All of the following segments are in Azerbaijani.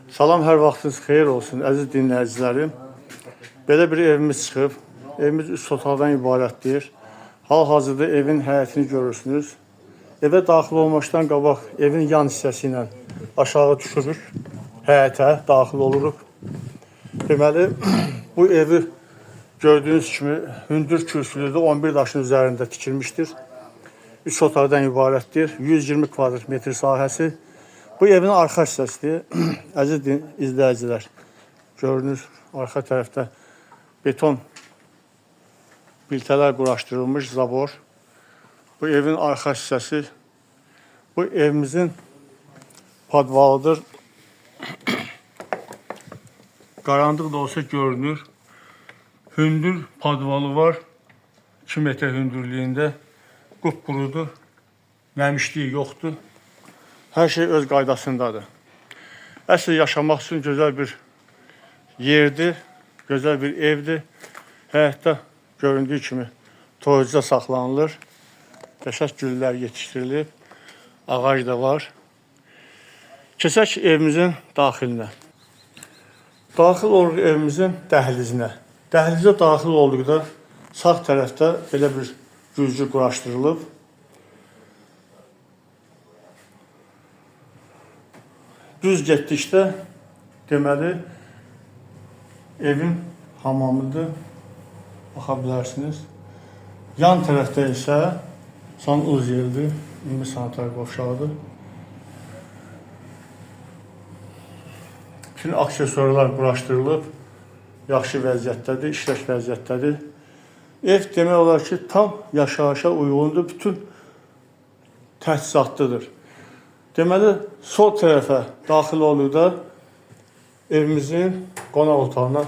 Salam, hər vaxtınız xeyir olsun, əziz dinləyicilərim. Belə bir evimiz çıxıb. Evimiz 3 otaqdan ibarətdir. Hal-hazırda evin həyətini görürsünüz. Evə daxil olmuşdan qabaq evin yan hissəsi ilə aşağı düşürük. Həyətə daxil oluruq. Deməli, bu evi gördüyünüz kimi hündür kürsülüdür, 11 daşın üzərində tikilmişdir. 3 otaqdan ibarətdir, 120 kvadrat metr sahəsi. Bu evin arxa hissəsidir, əziz izləyicilər. Gördünüz, arxa tərəfdə beton biltələr quraşdırılmış zabor. Bu evin arxa hissəsi, bu evimizin podvalıdır. Qaranlıq da olsa görünür. Hündür podvalı var, 2 metr hündürlüyündə. Qupqurudur, nəmişliyi yoxdur. Hər şey öz qaydasındadır. Əsl yaşamaq üçün gözəl bir yerdir, gözəl bir evdir. Həyətdə göründüyü kimi toyucuda saxlanılır. Qəşəng güllər yetişdirilib, ağac da var. Keçək evimizin daxilinə. Daxil oluruq evimizin dəhlizinə. Dəhlizə daxil olduqda sağ tərəfdə belə bir güzgü quraşdırılıb. Düz getdikdə, deməli, evin hamamıdır, baxa bilərsiniz. Yan tərəfdə isə sanuz yerdir, ümumi sanitar qovşağıdır. Bütün aksesuarlar quraşdırılıb, yaxşı vəziyyətdədir, işlək vəziyyətdədir. Ev demək olar ki, tam yaşayışa uyğundur, bütün təchizatlıdır. Deməli, sol tərəfə daxil olduqda evimizin qonaq otağına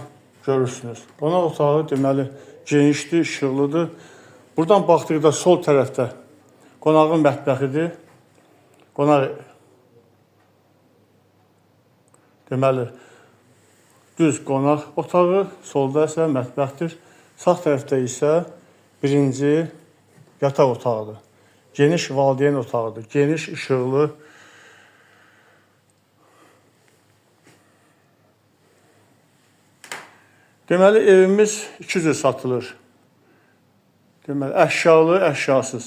görürsünüz. Qonaq otağı deməli genişdir, işıqlıdır. Buradan baxdıqda sol tərəfdə qonağın mətbəxidir. Qonaq deməli düz qonaq otağı, solda isə mətbəxdir. Sağ tərəfdə isə birinci yataq otağıdır. Geniş valideyn otağıdır. Geniş, işıqlı. Deməli, evimiz 2 cür satılır. Deməli, əşyalı, əşyasız.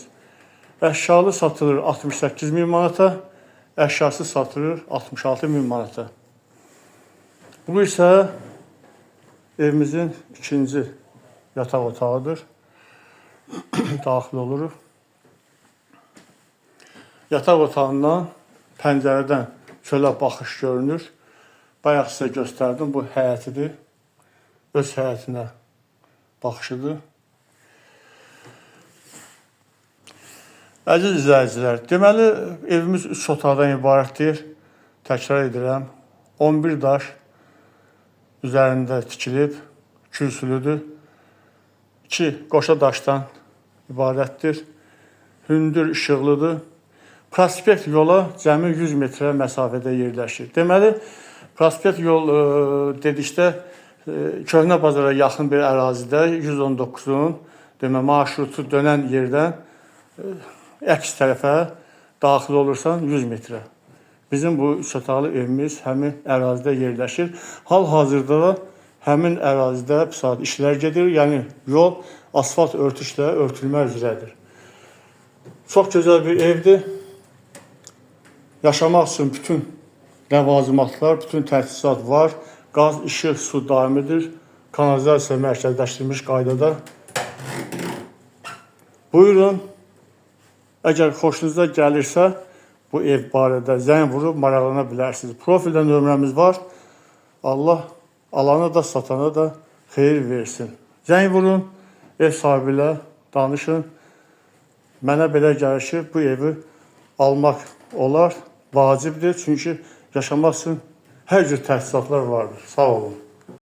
Əşyalı satılır 68 min manata, əşyasız satılır 66 min manata. Bu isə evimizin ikinci yataq otağıdır. Daxil oluruq. Yataq otağından, pəncərədən çölə baxış görünür. Bayaq sizə göstərdim, bu həyətidir. Öz həyətinə baxışıdır. Əziz izləyicilər, deməli, evimiz 3 otaqdan ibarətdir. Təkrar edirəm, 11 daş üzərində tikilib, kürsülüdür. 2 qoşa daşdan ibarətdir. Hündür, işıqlıdır. Prospekt yola cəmi 100 metrə məsafədə yerləşir. Deməli, prospekt yol dedikdə, Köhnə bazara yaxın bir ərazidə 119-un marşrutu dönən yerdən əks tərəfə daxil olursan 100 metrə. Bizim bu 3 otaqlı evimiz həmin ərazidə yerləşir. Hal-hazırda həmin ərazidə bir saat işlər gedir. Yəni yol asfalt örtüşlə örtülmə üzrədir. Çox gözəl bir evdir. Yaşamaq üçün bütün ləvazimatlar, bütün təchizat var. Qaz, işıq, su daimidir. Kanalizasiya mərkəzləşdirilmiş qaydada. Buyurun, əgər xoşunuza gəlirsə, bu ev barədə zəng vurub maraqlana bilərsiniz. Profildə nömrəmiz var. Allah alana da, satana da xeyir versin. Zəng vurun, ev sahibi ilə danışın. Mənə belə gəlir ki, bu evi almaq olar, vacibdir. Çünki yaşamaq üçün hər cür təchizatlar vardır. Sağ olun.